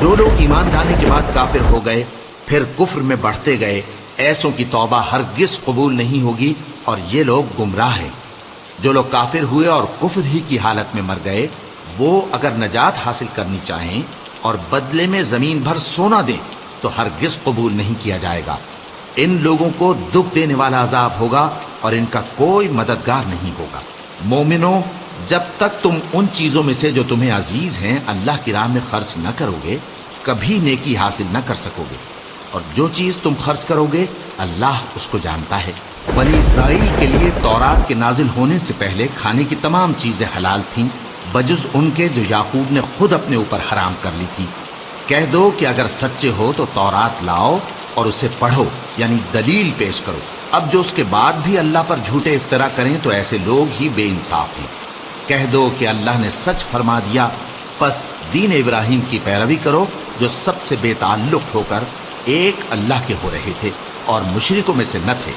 جو لوگ ایمان لانے کے بعد کافر ہو گئے پھر کفر میں بڑھتے گئے، ایسوں کی توبہ ہرگز قبول نہیں ہوگی اور یہ لوگ گمراہ ہیں۔ جو لوگ کافر ہوئے اور کفر ہی کی حالت میں مر گئے، وہ اگر نجات حاصل کرنی چاہیں اور بدلے میں زمین بھر سونا دیں تو ہرگز قبول نہیں کیا جائے گا۔ ان لوگوں کو دکھ دینے والا عذاب ہوگا اور ان کا کوئی مددگار نہیں ہوگا۔ مومنوں، جب تک تم ان چیزوں میں سے جو تمہیں عزیز ہیں اللہ کی راہ میں خرچ نہ کرو گے، کبھی نیکی حاصل نہ کر سکو گے، اور جو چیز تم خرچ کرو گے اللہ اس کو جانتا ہے۔ بنی اسرائیل کے لیے تورات کے نازل ہونے سے پہلے کھانے کی تمام چیزیں حلال تھیں بجز ان کے جو یعقوب نے خود اپنے اوپر حرام کر لی تھی۔ کہہ دو کہ اگر سچے ہو تو تورات لاؤ اور اسے پڑھو، یعنی دلیل پیش کرو۔ اب جو اس کے بعد بھی اللہ پر جھوٹے افطرا کریں تو ایسے لوگ ہی بے انصاف ہیں۔ کہہ دو کہ اللہ نے سچ فرما دیا، پس دین ابراہیم کی پیروی کرو جو سب سے بے تعلق ہو کر ایک اللہ کے ہو رہے تھے اور مشرکوں میں سے نہ تھے۔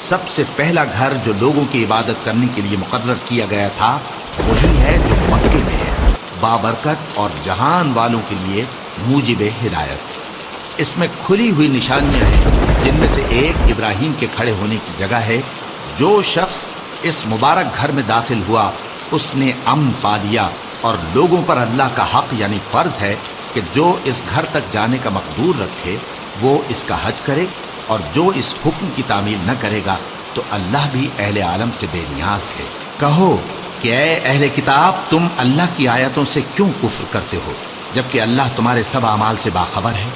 سب سے پہلا گھر جو لوگوں کی عبادت کرنے کے لیے مقرر کیا گیا تھا وہی ہے جو مکے میں ہے، بابرکت اور جہان والوں کے لیے موجب ہدایت۔ اس میں کھلی ہوئی نشانیاں ہیں جن میں سے ایک ابراہیم کے کھڑے ہونے کی جگہ ہے۔ جو شخص اس مبارک گھر میں داخل ہوا اس نے امن پا لیا، اور لوگوں پر اللہ کا حق یعنی فرض ہے کہ جو اس گھر تک جانے کا مقدور رکھے وہ اس کا حج کرے، اور جو اس حکم کی تعمیل نہ کرے گا تو اللہ بھی اہل عالم سے بے نیاز ہے۔ کہو کہ اے اہل کتاب، تم اللہ کی آیتوں سے کیوں کفر کرتے ہو جبکہ اللہ تمہارے سب اعمال سے باخبر ہے؟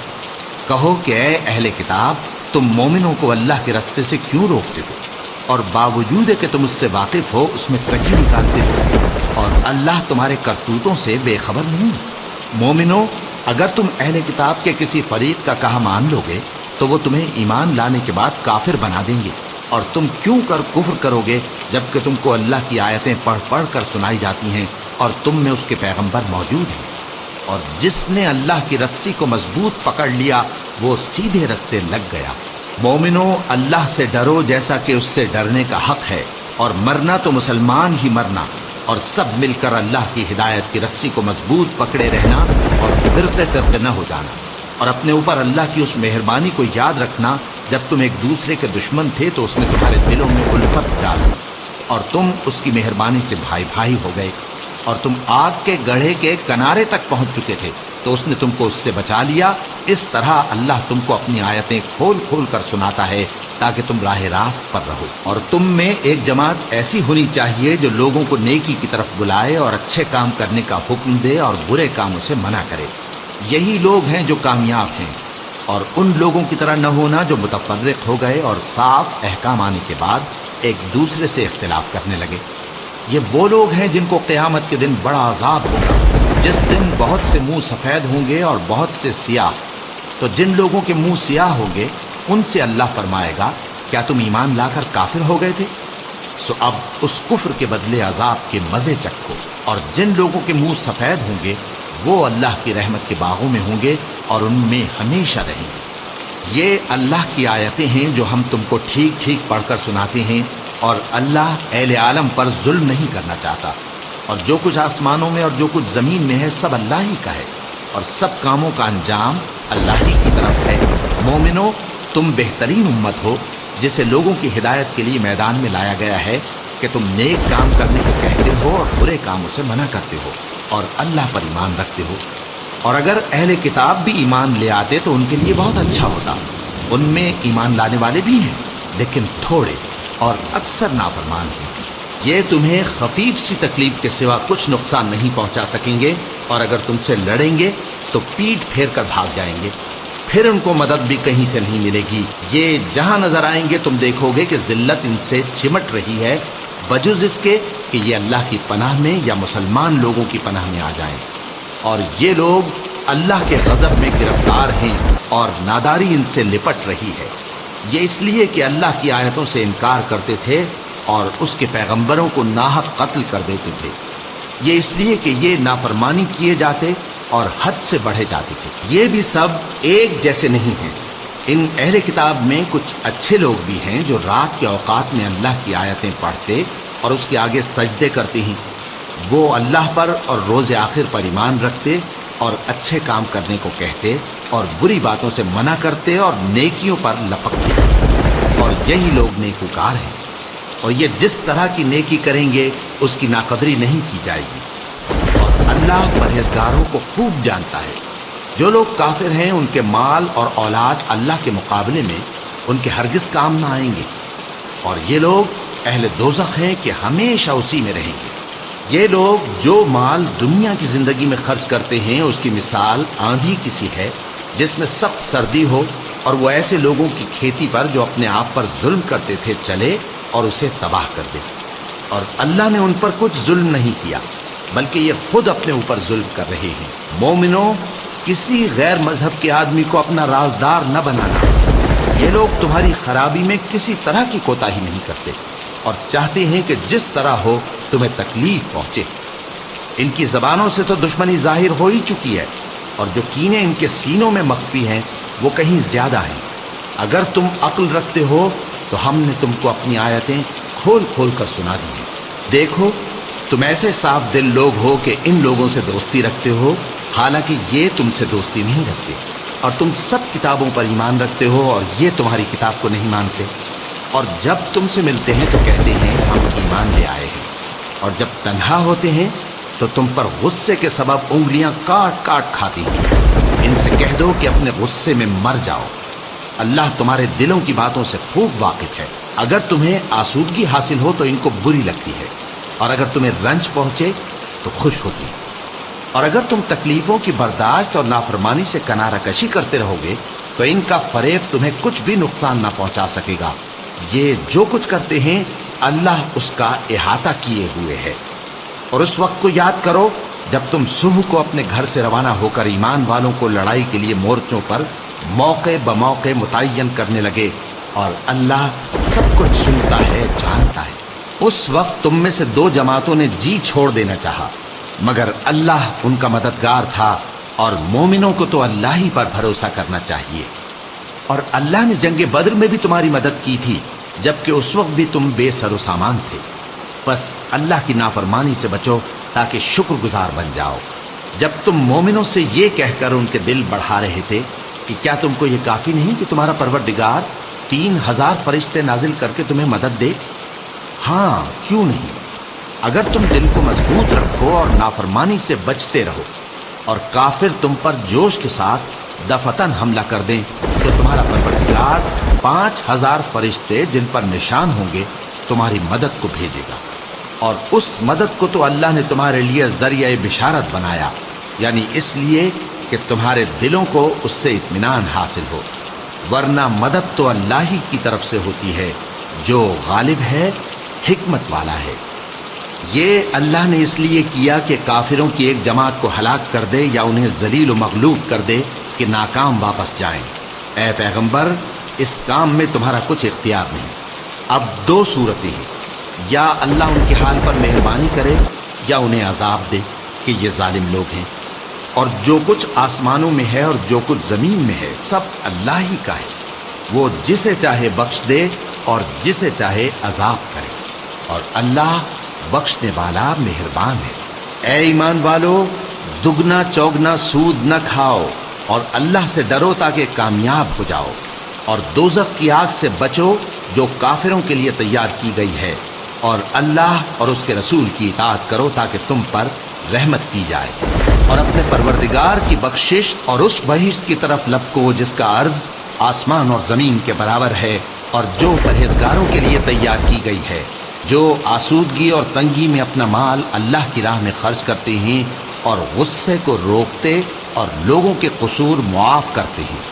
کہو کہ اے اہل کتاب، تم مومنوں کو اللہ کے رستے سے کیوں روکتے ہو اور باوجود کہ تم اس سے واقف ہو اس میں کجی نکالتے ہو، اور اللہ تمہارے کرتوتوں سے بے خبر نہیں؟ مومنوں، اگر تم اہل کتاب کے کسی فریق کا کہا مان لو گے تو وہ تمہیں ایمان لانے کے بعد کافر بنا دیں گے، اور تم کیوں کر کفر کرو گے جبکہ تم کو اللہ کی آیتیں پڑھ پڑھ کر سنائی جاتی ہیں اور تم میں اس کے پیغمبر موجود ہیں؟ اور جس نے اللہ کی رسی کو مضبوط پکڑ لیا وہ سیدھے رستے لگ گیا۔ مومنوں، اللہ سے ڈرو جیسا کہ اس سے ڈرنے کا حق ہے، اور مرنا تو مسلمان ہی مرنا، اور سب مل کر اللہ کی ہدایت کی رسی کو مضبوط پکڑے رہنا اور فرقے فرقے نہ ہو جانا، اور اپنے اوپر اللہ کی اس مہربانی کو یاد رکھنا جب تم ایک دوسرے کے دشمن تھے تو اس نے تمہارے دلوں میں الفت ڈالی اور تم اس کی مہربانی سے بھائی بھائی ہو گئے، اور تم آگ کے گڑھے کے کنارے تک پہنچ چکے تھے تو اس نے تم کو اس سے بچا لیا۔ اس طرح اللہ تم کو اپنی آیتیں کھول کھول کر سناتا ہے تاکہ تم راہ راست پر رہو۔ اور تم میں ایک جماعت ایسی ہونی چاہیے جو لوگوں کو نیکی کی طرف بلائے اور اچھے کام کرنے کا حکم دے اور برے کاموں سے منع کرے۔ یہی لوگ ہیں جو کامیاب ہیں، اور ان لوگوں کی طرح نہ ہونا جو متفرق ہو گئے اور صاف احکام آنے کے بعد ایک دوسرے سے اختلاف کرنے لگے۔ یہ وہ لوگ ہیں جن کو قیامت کے دن بڑا عذاب ہوگا، جس دن بہت سے منہ سفید ہوں گے اور بہت سے سیاہ۔ تو جن لوگوں کے منہ سیاہ ہوں گے ان سے اللہ فرمائے گا، کیا تم ایمان لا کر کافر ہو گئے تھے؟ سو اب اس کفر کے بدلے عذاب کے مزے چکھو۔ اور جن لوگوں کے منہ سفید ہوں گے وہ اللہ کی رحمت کے باغوں میں ہوں گے اور ان میں ہمیشہ رہیں گے۔ یہ اللہ کی آیتیں ہیں جو ہم تم کو ٹھیک ٹھیک پڑھ کر سناتے ہیں، اور اللہ اہل عالم پر ظلم نہیں کرنا چاہتا، اور جو کچھ آسمانوں میں اور جو کچھ زمین میں ہے سب اللہ ہی کا ہے، اور سب کاموں کا انجام اللہ ہی کی طرف ہے۔ مومنوں، تم بہترین امت ہو جسے لوگوں کی ہدایت کے لیے میدان میں لایا گیا ہے کہ تم نیک کام کرنے کو کہتے ہو اور برے کاموں سے منع کرتے ہو اور اللہ پر ایمان رکھتے ہو۔ اور اگر اہل کتاب بھی ایمان لے آتے تو ان کے لیے بہت اچھا ہوتا۔ ان میں ایمان لانے والے بھی ہیں لیکن تھوڑے اور اکثر نافرمان ہیں۔ یہ تمہیں خفیف سی تکلیف کے سوا کچھ نقصان نہیں پہنچا سکیں گے، اور اگر تم سے لڑیں گے تو پیٹ پھیر کر بھاگ جائیں گے، پھر ان کو مدد بھی کہیں سے نہیں ملے گی۔ یہ جہاں نظر آئیں گے تم دیکھو گے کہ ذلت ان سے چمٹ رہی ہے، بجز اس کے کہ یہ اللہ کی پناہ میں یا مسلمان لوگوں کی پناہ میں آ جائیں۔ اور یہ لوگ اللہ کے غضب میں گرفتار ہیں اور ناداری ان سے لپٹ رہی ہے۔ یہ اس لیے کہ اللہ کی آیتوں سے انکار کرتے تھے اور اس کے پیغمبروں کو ناحق قتل کر دیتے تھے۔ یہ اس لیے کہ یہ نافرمانی کیے جاتے اور حد سے بڑھے جاتے تھے۔ یہ بھی سب ایک جیسے نہیں ہیں۔ ان اہل کتاب میں کچھ اچھے لوگ بھی ہیں جو رات کے اوقات میں اللہ کی آیتیں پڑھتے اور اس کے آگے سجدے کرتے ہیں۔ وہ اللہ پر اور روز آخر پر ایمان رکھتے اور اچھے کام کرنے کو کہتے اور بری باتوں سے منع کرتے اور نیکیوں پر لپکتے، اور یہی لوگ نیکوکار ہیں۔ اور یہ جس طرح کی نیکی کریں گے اس کی ناقدری نہیں کی جائے گی، اور اللہ پرہیزگاروں کو خوب جانتا ہے۔ جو لوگ کافر ہیں ان کے مال اور اولاد اللہ کے مقابلے میں ان کے ہرگز کام نہ آئیں گے، اور یہ لوگ اہل دوزخ ہیں کہ ہمیشہ اسی میں رہیں گے۔ یہ لوگ جو مال دنیا کی زندگی میں خرچ کرتے ہیں اس کی مثال آندھی کسی ہے جس میں سخت سردی ہو، اور وہ ایسے لوگوں کی کھیتی پر جو اپنے آپ پر ظلم کرتے تھے چلے اور اسے تباہ کر دے۔ اور اللہ نے ان پر کچھ ظلم نہیں کیا بلکہ یہ خود اپنے اوپر ظلم کر رہے ہیں۔ مومنوں، کسی غیر مذہب کے آدمی کو اپنا رازدار نہ بنانا۔ یہ لوگ تمہاری خرابی میں کسی طرح کی کوتاہی نہیں کرتے اور چاہتے ہیں کہ جس طرح ہو تمہیں تکلیف پہنچے۔ ان کی زبانوں سے تو دشمنی ظاہر ہو ہی چکی ہے، اور جو کینے ان کے سینوں میں مخفی ہیں وہ کہیں زیادہ ہیں۔ اگر تم عقل رکھتے ہو تو ہم نے تم کو اپنی آیتیں کھول کھول کر سنا دی ہیں۔ دیکھو، تم ایسے صاف دل لوگ ہو کہ ان لوگوں سے دوستی رکھتے ہو، حالانکہ یہ تم سے دوستی نہیں رکھتے، اور تم سب کتابوں پر ایمان رکھتے ہو اور یہ تمہاری کتاب کو نہیں مانتے۔ اور جب تم سے ملتے ہیں تو کہتے ہیں ہم ایمان لے آئے ہیں، اور جب تنہا ہوتے ہیں تو تم پر غصے کے سبب انگلیاں کاٹ کاٹ کھاتی ہیں۔ ان سے کہہ دو کہ اپنے غصے میں مر جاؤ، اللہ تمہارے دلوں کی باتوں سے خوب واقف ہے۔ اگر تمہیں آسودگی حاصل ہو تو ان کو بری لگتی ہے، اور اگر تمہیں رنج پہنچے تو خوش ہوتی ہے۔ اور اگر تم تکلیفوں کی برداشت اور نافرمانی سے کنارہ کشی کرتے رہو گے تو ان کا فریب تمہیں کچھ بھی نقصان نہ پہنچا سکے گا۔ یہ جو کچھ کرتے ہیں اللہ اس کا احاطہ کیے ہوئے ہے۔ اور اس وقت کو یاد کرو جب تم صبح کو اپنے گھر سے روانہ ہو کر ایمان والوں کو لڑائی کے لیے مورچوں پر موقع بموقع متعین کرنے لگے، اور اللہ سب کچھ سنتا ہے، جانتا ہے۔ اس وقت تم میں سے دو جماعتوں نے جی چھوڑ دینا چاہا، مگر اللہ ان کا مددگار تھا، اور مومنوں کو تو اللہ ہی پر بھروسہ کرنا چاہیے۔ اور اللہ نے جنگ بدر میں بھی تمہاری مدد کی تھی جبکہ اس وقت بھی تم بے سر و سامان تھے۔ بس اللہ کی نافرمانی سے بچو تاکہ شکر گزار بن جاؤ۔ جب تم مومنوں سے یہ کہہ کر ان کے دل بڑھا رہے تھے کہ کیا تم کو یہ کافی نہیں کہ تمہارا پروردگار 3000 فرشتے نازل کر کے تمہیں مدد دے؟ ہاں، کیوں نہیں؟ اگر تم دل کو مضبوط رکھو اور نافرمانی سے بچتے رہو اور کافر تم پر جوش کے ساتھ دفتن حملہ کر دیں تو تمہارا پروردگار 5000 فرشتے جن پر نشان ہوں گے تمہاری مدد کو بھیجے گا۔ اور اس مدد کو تو اللہ نے تمہارے لیے ذریعہ بشارت بنایا، یعنی اس لیے کہ تمہارے دلوں کو اس سے اطمینان حاصل ہو، ورنہ مدد تو اللہ ہی کی طرف سے ہوتی ہے جو غالب ہے، حکمت والا ہے۔ یہ اللہ نے اس لیے کیا کہ کافروں کی ایک جماعت کو ہلاک کر دے یا انہیں ذلیل و مغلوب کر دے کہ ناکام واپس جائیں۔ اے پیغمبر، اس کام میں تمہارا کچھ اختیار نہیں۔ اب دو صورتیں ہیں، یا اللہ ان کے حال پر مہربانی کرے یا انہیں عذاب دے کہ یہ ظالم لوگ ہیں۔ اور جو کچھ آسمانوں میں ہے اور جو کچھ زمین میں ہے سب اللہ ہی کا ہے، وہ جسے چاہے بخش دے اور جسے چاہے عذاب کرے، اور اللہ بخشنے والا مہربان ہے۔ اے ایمان والو، دگنا چوگنا سود نہ کھاؤ اور اللہ سے ڈرو تاکہ کامیاب ہو جاؤ، اور دوزخ کی آگ سے بچو جو کافروں کے لیے تیار کی گئی ہے، اور اللہ اور اس کے رسول کی اطاعت کرو تاکہ تم پر رحمت کی جائے، اور اپنے پروردگار کی بخشش اور اس بہشت کی طرف لپکو جس کا عرض آسمان اور زمین کے برابر ہے، اور جو پرہیزگاروں کے لیے تیار کی گئی ہے، جو آسودگی اور تنگی میں اپنا مال اللہ کی راہ میں خرچ کرتے ہیں اور غصے کو روکتے اور لوگوں کے قصور معاف کرتے ہیں۔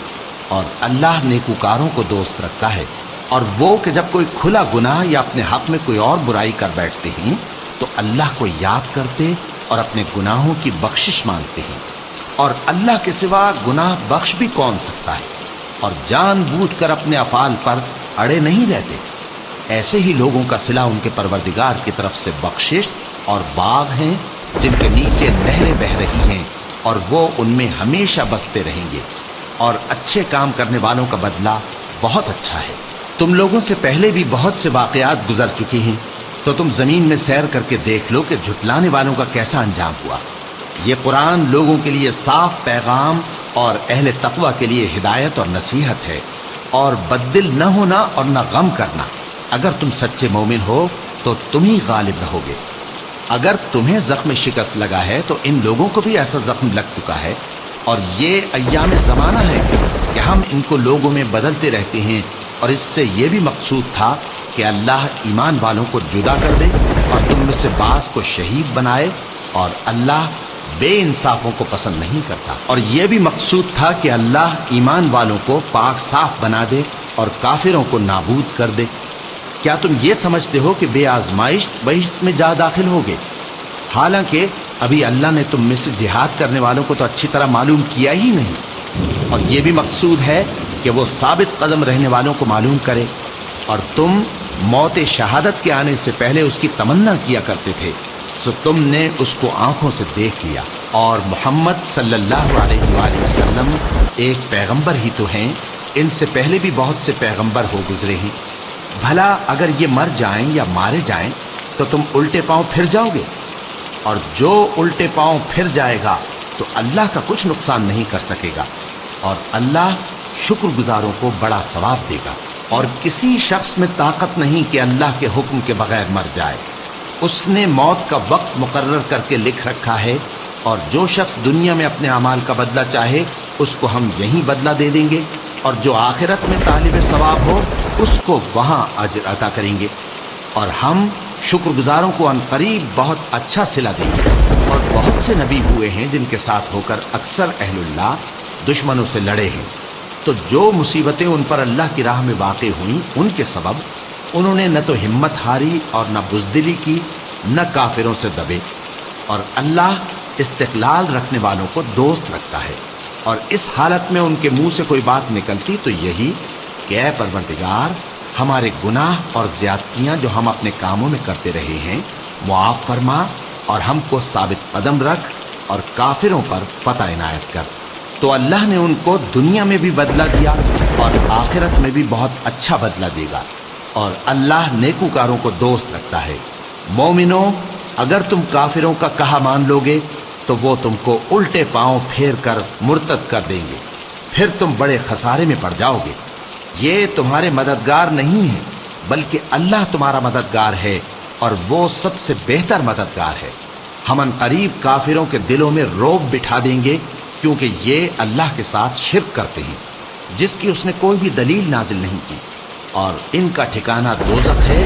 اور اللہ نیکوکاروں کو دوست رکھتا ہے، اور وہ کہ جب کوئی کھلا گناہ یا اپنے حق میں کوئی اور برائی کر بیٹھتے ہیں تو اللہ کو یاد کرتے اور اپنے گناہوں کی بخشش مانگتے ہیں، اور اللہ کے سوا گناہ بخش بھی کون سکتا ہے، اور جان بوجھ کر اپنے افعال پر اڑے نہیں رہتے۔ ایسے ہی لوگوں کا صلہ ان کے پروردگار کی طرف سے بخشش اور باغ ہیں جن کے نیچے نہریں بہہ رہی ہیں، اور وہ ان میں ہمیشہ بستے رہیں گے، اور اچھے کام کرنے والوں کا بدلہ بہت اچھا ہے۔ تم لوگوں سے پہلے بھی بہت سے واقعات گزر چکے ہیں، تو تم زمین میں سیر کر کے دیکھ لو کہ جھٹلانے والوں کا کیسا انجام ہوا۔ یہ قرآن لوگوں کے لیے صاف پیغام اور اہل تقوی کے لیے ہدایت اور نصیحت ہے، اور بددل نہ ہونا اور نہ غم کرنا۔ اگر تم سچے مومن ہو تو تم ہی غالب رہو گے۔ اگر تمہیں زخم شکست لگا ہے تو ان لوگوں کو بھی ایسا زخم لگ چکا ہے، اور یہ ایام زمانہ ہے کہ ہم ان کو لوگوں میں بدلتے رہتے ہیں، اور اس سے یہ بھی مقصود تھا کہ اللہ ایمان والوں کو جدا کر دے اور تم میں سے بعض کو شہید بنائے، اور اللہ بے انصافوں کو پسند نہیں کرتا۔ اور یہ بھی مقصود تھا کہ اللہ ایمان والوں کو پاک صاف بنا دے اور کافروں کو نابود کر دے۔ کیا تم یہ سمجھتے ہو کہ بے آزمائش بہشت میں جا داخل ہوگے؟ حالانکہ ابھی اللہ نے تم میں سے جہاد کرنے والوں کو تو اچھی طرح معلوم کیا ہی نہیں، اور یہ بھی مقصود ہے کہ وہ ثابت قدم رہنے والوں کو معلوم کرے، اور تم موت شہادت کے آنے سے پہلے اس کی تمنا کیا کرتے تھے، سو تم نے اس کو آنکھوں سے دیکھ لیا۔ اور محمد صلی اللہ علیہ وآلہ وسلم ایک پیغمبر ہی تو ہیں، ان سے پہلے بھی بہت سے پیغمبر ہو گزرے ہیں۔ بھلا اگر یہ مر جائیں یا مارے جائیں تو تم الٹے پاؤں پھر جاؤ گے؟ اور جو الٹے پاؤں پھر جائے گا تو اللہ کا کچھ نقصان نہیں کر سکے گا، اور اللہ شکر گزاروں کو بڑا ثواب دے گا۔ اور کسی شخص میں طاقت نہیں کہ اللہ کے حکم کے بغیر مر جائے، اس نے موت کا وقت مقرر کر کے لکھ رکھا ہے، اور جو شخص دنیا میں اپنے اعمال کا بدلہ چاہے اس کو ہم یہیں بدلہ دے دیں گے، اور جو آخرت میں طالب ثواب ہو اس کو وہاں اجر عطا کریں گے، اور ہم شکر گزاروں کو عنقریب بہت اچھا صلہ دیں گے۔ اور بہت سے نبی ہوئے ہیں جن کے ساتھ ہو کر اکثر اہل اللہ دشمنوں سے لڑے ہیں، تو جو مصیبتیں ان پر اللہ کی راہ میں واقع ہوئیں ان کے سبب انہوں نے نہ تو ہمت ہاری اور نہ بزدلی کی، نہ کافروں سے دبے۔ اور اللہ استقلال رکھنے والوں کو دوست رکھتا ہے، اور اس حالت میں ان کے منہ سے کوئی بات نکلتی تو یہی کہ اے پروردگار، ہمارے گناہ اور زیادتیاں جو ہم اپنے کاموں میں کرتے رہے ہیں معاف فرما، اور ہم کو ثابت قدم رکھ، اور کافروں پر فتح عنایت کر۔ تو اللہ نے ان کو دنیا میں بھی بدلہ دیا اور آخرت میں بھی بہت اچھا بدلہ دے گا، اور اللہ نیکوکاروں کو دوست رکھتا ہے۔ مومنوں، اگر تم کافروں کا کہا مان لوگے تو وہ تم کو الٹے پاؤں پھیر کر مرتد کر دیں گے، پھر تم بڑے خسارے میں پڑ جاؤ گے۔ یہ تمہارے مددگار نہیں ہے بلکہ اللہ تمہارا مددگار ہے، اور وہ سب سے بہتر مددگار ہے۔ ہم عنقریب کافروں کے دلوں میں رعب بٹھا دیں گے، کیونکہ یہ اللہ کے ساتھ شرک کرتے ہیں جس کی اس نے کوئی بھی دلیل نازل نہیں کی، اور ان کا ٹھکانہ دوزخ ہے،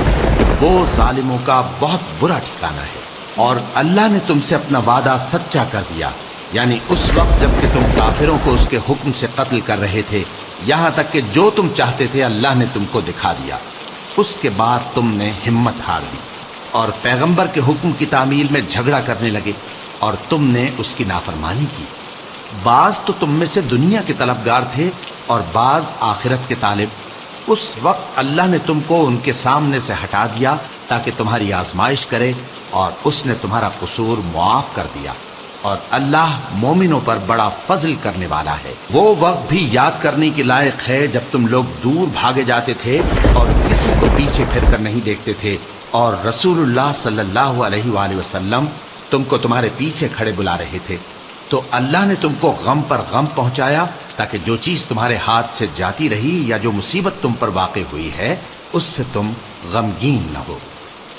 وہ ظالموں کا بہت برا ٹھکانہ ہے۔ اور اللہ نے تم سے اپنا وعدہ سچا کر دیا، یعنی اس وقت جب کہ تم کافروں کو اس کے حکم سے قتل کر رہے تھے، یہاں تک کہ جو تم چاہتے تھے اللہ نے تم کو دکھا دیا۔ اس کے بعد تم نے ہمت ہار دی اور پیغمبر کے حکم کی تعمیل میں جھگڑا کرنے لگے، اور تم نے اس کی نافرمانی کی۔ بعض تو تم میں سے دنیا کے طلبگار تھے اور بعض آخرت کے طالب۔ اس وقت اللہ نے تم کو ان کے سامنے سے ہٹا دیا تاکہ تمہاری آزمائش کرے، اور اس نے تمہارا قصور معاف کر دیا، اور اللہ مومنوں پر بڑا فضل کرنے والا ہے۔ وہ وقت بھی یاد کرنے کے لائق ہے جب تم لوگ دور بھاگے جاتے تھے اور کسی کو پیچھے پھر کر نہیں دیکھتے تھے، اور رسول اللہ صلی اللہ علیہ وآلہ وسلم تم کو تمہارے پیچھے کھڑے بلا رہے تھے، تو اللہ نے تم کو غم پر غم پہنچایا تاکہ جو چیز تمہارے ہاتھ سے جاتی رہی یا جو مصیبت تم پر واقع ہوئی ہے اس سے تم غمگین نہ ہو،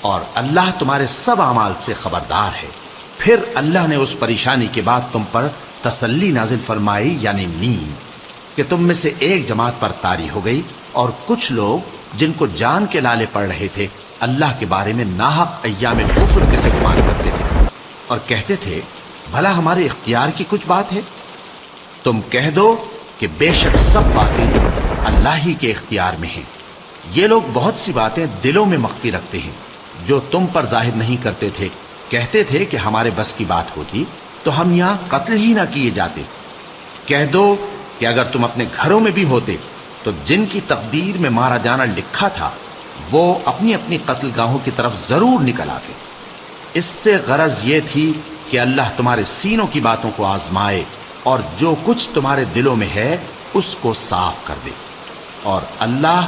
اور اللہ تمہارے سب اعمال سے خبردار ہے۔ پھر اللہ نے اس پریشانی کے بعد تم پر تسلی نازل فرمائی، یعنی نیند، کہ تم میں سے ایک جماعت پر طاری ہو گئی، اور کچھ لوگ جن کو جان کے لالے پڑ رہے تھے اللہ کے بارے میں ناحق ایام کفر کے سے گمان کرتے تھے، اور کہتے تھے بھلا ہمارے اختیار کی کچھ بات ہے؟ تم کہہ دو کہ بے شک سب باتیں اللہ ہی کے اختیار میں ہیں۔ یہ لوگ بہت سی باتیں دلوں میں مخفی رکھتے ہیں جو تم پر ظاہر نہیں کرتے تھے۔ کہتے تھے کہ ہمارے بس کی بات ہوتی تو ہم یہاں قتل ہی نہ کیے جاتے۔ کہہ دو کہ اگر تم اپنے گھروں میں بھی ہوتے تو جن کی تقدیر میں مارا جانا لکھا تھا وہ اپنی اپنی قتل گاہوں کی طرف ضرور نکل آتے۔ اس سے غرض یہ تھی کہ اللہ تمہارے سینوں کی باتوں کو آزمائے اور جو کچھ تمہارے دلوں میں ہے اس کو صاف کر دے، اور اللہ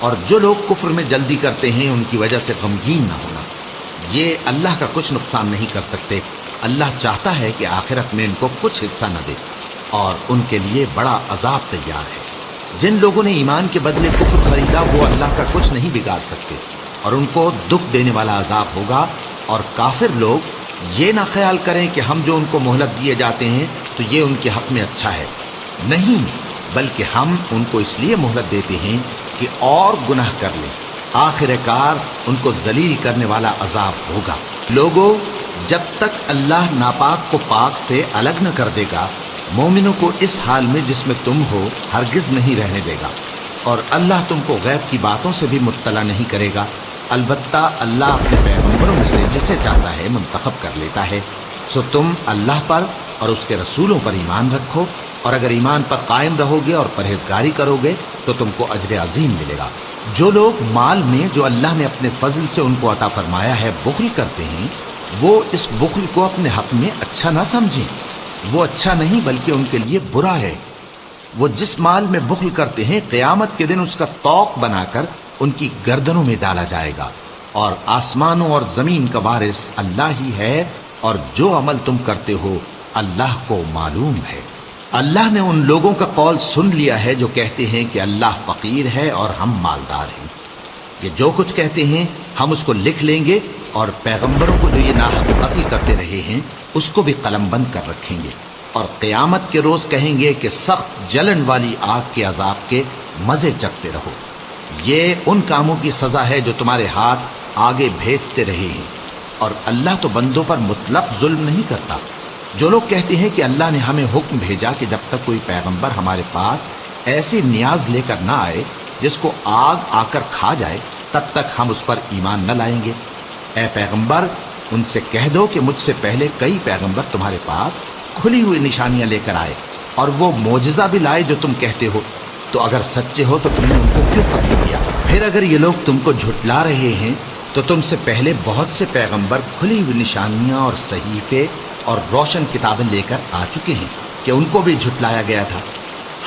اور جو لوگ کفر میں جلدی کرتے ہیں ان کی وجہ سے غمگین نہ ہونا، یہ اللہ کا کچھ نقصان نہیں کر سکتے۔ اللہ چاہتا ہے کہ آخرت میں ان کو کچھ حصہ نہ دے اور ان کے لیے بڑا عذاب تیار ہے۔ جن لوگوں نے ایمان کے بدلے کفر خریدا وہ اللہ کا کچھ نہیں بگاڑ سکتے اور ان کو دکھ دینے والا عذاب ہوگا۔ اور کافر لوگ یہ نہ خیال کریں کہ ہم جو ان کو مہلت دیے جاتے ہیں تو یہ ان کے حق میں اچھا ہے، نہیں، بلکہ ہم ان کو اس لیے مہلت دیتے ہیں کہ اور گناہ کر لیں، آخر کار ان کو ذلیل کرنے والا عذاب ہوگا۔ لوگوں، جب تک اللہ ناپاک کو پاک سے الگ نہ کر دے گا، مومنوں کو اس حال میں جس میں تم ہو ہرگز نہیں رہنے دے گا، اور اللہ تم کو غیب کی باتوں سے بھی مطلع نہیں کرے گا۔ البتہ اللہ اپنے پیغمبروں میں سے جسے چاہتا ہے منتخب کر لیتا ہے۔ سو تم اللہ پر اور اس کے رسولوں پر ایمان رکھو، اور اگر ایمان پر قائم رہو گے اور پرہیزگاری کرو گے تو تم کو اجر عظیم ملے گا۔ جو لوگ مال میں جو اللہ نے اپنے فضل سے ان کو عطا فرمایا ہے بخل کرتے ہیں، وہ اس بخل کو اپنے حق میں اچھا نہ سمجھیں، وہ اچھا نہیں بلکہ ان کے لیے برا ہے۔ وہ جس مال میں بخل کرتے ہیں قیامت کے دن اس کا طوق بنا کر ان کی گردنوں میں ڈالا جائے گا، اور آسمانوں اور زمین کا وارث اللہ ہی ہے، اور جو عمل تم کرتے ہو اللہ کو معلوم ہے۔ اللہ نے ان لوگوں کا قول سن لیا ہے جو کہتے ہیں کہ اللہ فقیر ہے اور ہم مالدار ہیں۔ یہ جو کچھ کہتے ہیں ہم اس کو لکھ لیں گے، اور پیغمبروں کو جو یہ ناحق قتل کرتے رہے ہیں اس کو بھی قلم بند کر رکھیں گے، اور قیامت کے روز کہیں گے کہ سخت جلن والی آگ کے عذاب کے مزے چکھتے رہو۔ یہ ان کاموں کی سزا ہے جو تمہارے ہاتھ آگے بھیجتے رہے ہیں، اور اللہ تو بندوں پر مطلق ظلم نہیں کرتا۔ جو لوگ کہتے ہیں کہ اللہ نے ہمیں حکم بھیجا کہ جب تک کوئی پیغمبر ہمارے پاس ایسی نیاز لے کر نہ آئے جس کو آگ آ کر کھا جائے تب تک ہم اس پر ایمان نہ لائیں گے۔ اے پیغمبر، ان سے کہہ دو کہ مجھ سے پہلے کئی پیغمبر تمہارے پاس کھلی ہوئی نشانیاں لے کر آئے اور وہ معجزہ بھی لائے جو تم کہتے ہو، تو اگر سچے ہو تو تم نے ان کو کیوں قتل کیا؟ پھر اگر یہ لوگ تم کو جھٹلا رہے ہیں تو تم سے پہلے بہت سے پیغمبر کھلی ہوئی نشانیاں اور صحیفے اور روشن کتابیں لے کر آ چکے ہیں کہ ان کو بھی جھٹلایا گیا تھا۔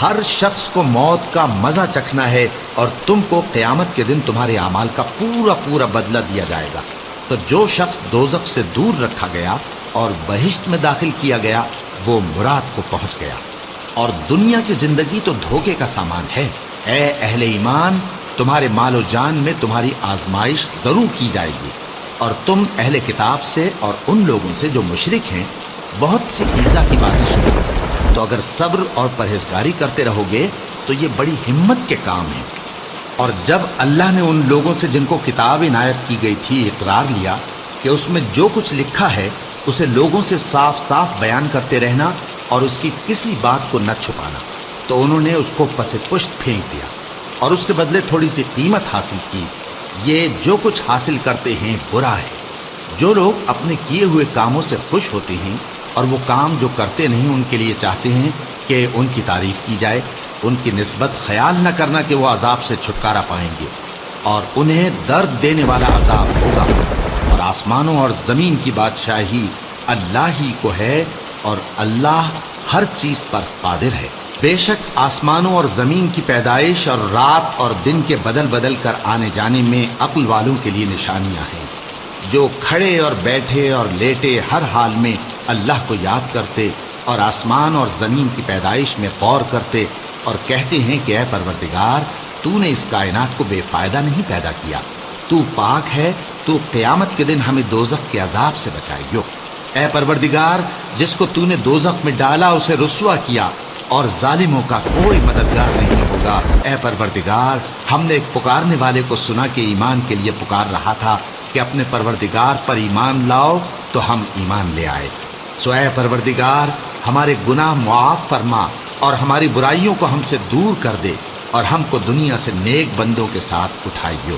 ہر شخص کو موت کا مزہ چکھنا ہے، اور تم کو قیامت کے دن تمہارے اعمال کا پورا پورا بدلہ دیا جائے گا۔ تو جو شخص دوزخ سے دور رکھا گیا اور بہشت میں داخل کیا گیا وہ مراد کو پہنچ گیا، اور دنیا کی زندگی تو دھوکے کا سامان ہے۔ اے اہل ایمان، تمہارے مال و جان میں تمہاری آزمائش ضرور کی جائے گی، اور تم اہل کتاب سے اور ان لوگوں سے جو مشرک ہیں بہت سی ایذا کی باتیں سنو، تو اگر صبر اور پرہیزگاری کرتے رہو گے تو یہ بڑی ہمت کے کام ہیں۔ اور جب اللہ نے ان لوگوں سے جن کو کتاب عنایت کی گئی تھی اقرار لیا کہ اس میں جو کچھ لکھا ہے اسے لوگوں سے صاف صاف بیان کرتے رہنا اور اس کی کسی بات کو نہ چھپانا، تو انہوں نے اس کو پس پشت پھینک دیا اور اس کے بدلے تھوڑی سی قیمت حاصل کی۔ یہ جو کچھ حاصل کرتے ہیں برا ہے۔ جو لوگ اپنے کیے ہوئے کاموں سے خوش ہوتے ہیں اور وہ کام جو کرتے نہیں ان کے لیے چاہتے ہیں کہ ان کی تعریف کی جائے، ان کی نسبت خیال نہ کرنا کہ وہ عذاب سے چھٹکارا پائیں گے، اور انہیں درد دینے والا عذاب ہوگا۔ اور آسمانوں اور زمین کی بادشاہی اللہ ہی کو ہے، اور اللہ ہر چیز پر قادر ہے۔ بے شک آسمانوں اور زمین کی پیدائش اور رات اور دن کے بدل بدل کر آنے جانے میں عقل والوں کے لیے نشانیاں ہیں، جو کھڑے اور بیٹھے اور لیٹے ہر حال میں اللہ کو یاد کرتے اور آسمان اور زمین کی پیدائش میں غور کرتے اور کہتے ہیں کہ اے پروردگار، تو نے اس کائنات کو بے فائدہ نہیں پیدا کیا، تو پاک ہے، تو قیامت کے دن ہمیں دوزخ کے عذاب سے بچائیو۔ اے پروردگار، جس کو تو نے دوزخ میں ڈالا اسے رسوا کیا، اور ظالموں کا کوئی مددگار نہیں ہوگا۔ اے پروردگار، ہم نے ایک پکارنے والے کو سنا کہ ایمان کے لیے پکار رہا تھا کہ اپنے پروردگار پر ایمان لاؤ، تو ہم ایمان لے آئے۔ سو اے پروردگار، ہمارے گناہ معاف فرما اور ہماری برائیوں کو ہم سے دور کر دے، اور ہم کو دنیا سے نیک بندوں کے ساتھ اٹھائیو۔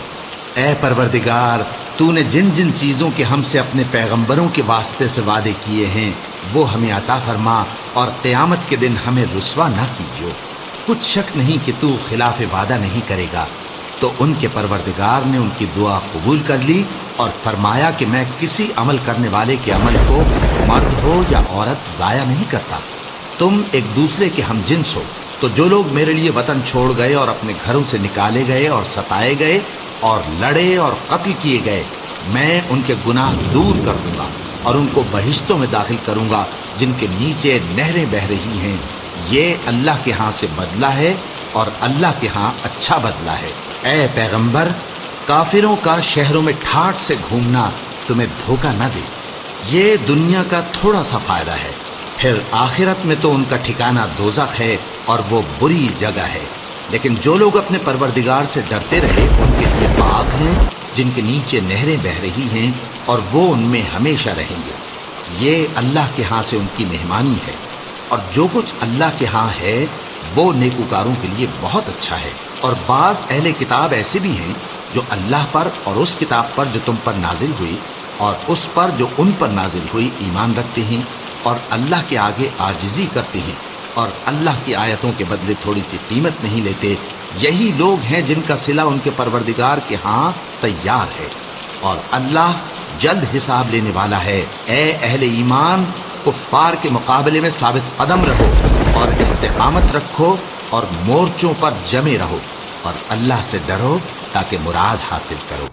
اے پروردگار، تو نے جن جن چیزوں کے ہم سے اپنے پیغمبروں کے واسطے سے وعدے کیے ہیں وہ ہمیں عطا فرما، اور قیامت کے دن ہمیں رسوا نہ کیجیو۔ کچھ شک نہیں کہ تو خلاف وعدہ نہیں کرے گا۔ تو ان کے پروردگار نے ان کی دعا قبول کر لی اور فرمایا کہ میں کسی عمل کرنے والے کے عمل کو مرد ہو یا عورت ضائع نہیں کرتا۔ تم ایک دوسرے کے ہم جنس ہو، تو جو لوگ میرے لیے وطن چھوڑ گئے اور اپنے گھروں سے نکالے گئے اور ستائے گئے اور لڑے اور قتل کیے گئے، میں ان کے گناہ دور کر دوں گا اور ان کو بہشتوں میں داخل کروں گا جن کے نیچے نہریں بہہ رہی ہیں۔ یہ اللہ کے ہاں سے بدلہ ہے اور اللہ کے ہاں اچھا بدلہ ہے۔ اے پیغمبر، کافروں کا شہروں میں ٹھاٹھ سے گھومنا تمہیں دھوکہ نہ دے، یہ دنیا کا تھوڑا سا فائدہ ہے، پھر آخرت میں تو ان کا ٹھکانہ دوزخ ہے اور وہ بری جگہ ہے۔ لیکن جو لوگ اپنے پروردگار سے ڈرتے رہے ان کے لیے باغ ہیں جن کے نیچے نہریں بہہ رہی ہیں اور وہ ان میں ہمیشہ رہیں گے۔ یہ اللہ کے ہاں سے ان کی مہمانی ہے، اور جو کچھ اللہ کے ہاں ہے وہ نیکوکاروں کے لیے بہت اچھا ہے۔ اور بعض اہل کتاب ایسے بھی ہیں جو اللہ پر اور اس کتاب پر جو تم پر نازل ہوئی اور اس پر جو ان پر نازل ہوئی ایمان رکھتے ہیں اور اللہ کے آگے عاجزی کرتے ہیں اور اللہ کی آیتوں کے بدلے تھوڑی سی قیمت نہیں لیتے۔ یہی لوگ ہیں جن کا صلہ ان کے پروردگار کے ہاں تیار ہے، اور اللہ جلد حساب لینے والا ہے۔ اے اہل ایمان، کفار کے مقابلے میں ثابت قدم رہو اور استقامت رکھو اور مورچوں پر جمے رہو، اور اللہ سے ڈرو تاکہ مراد حاصل کرو۔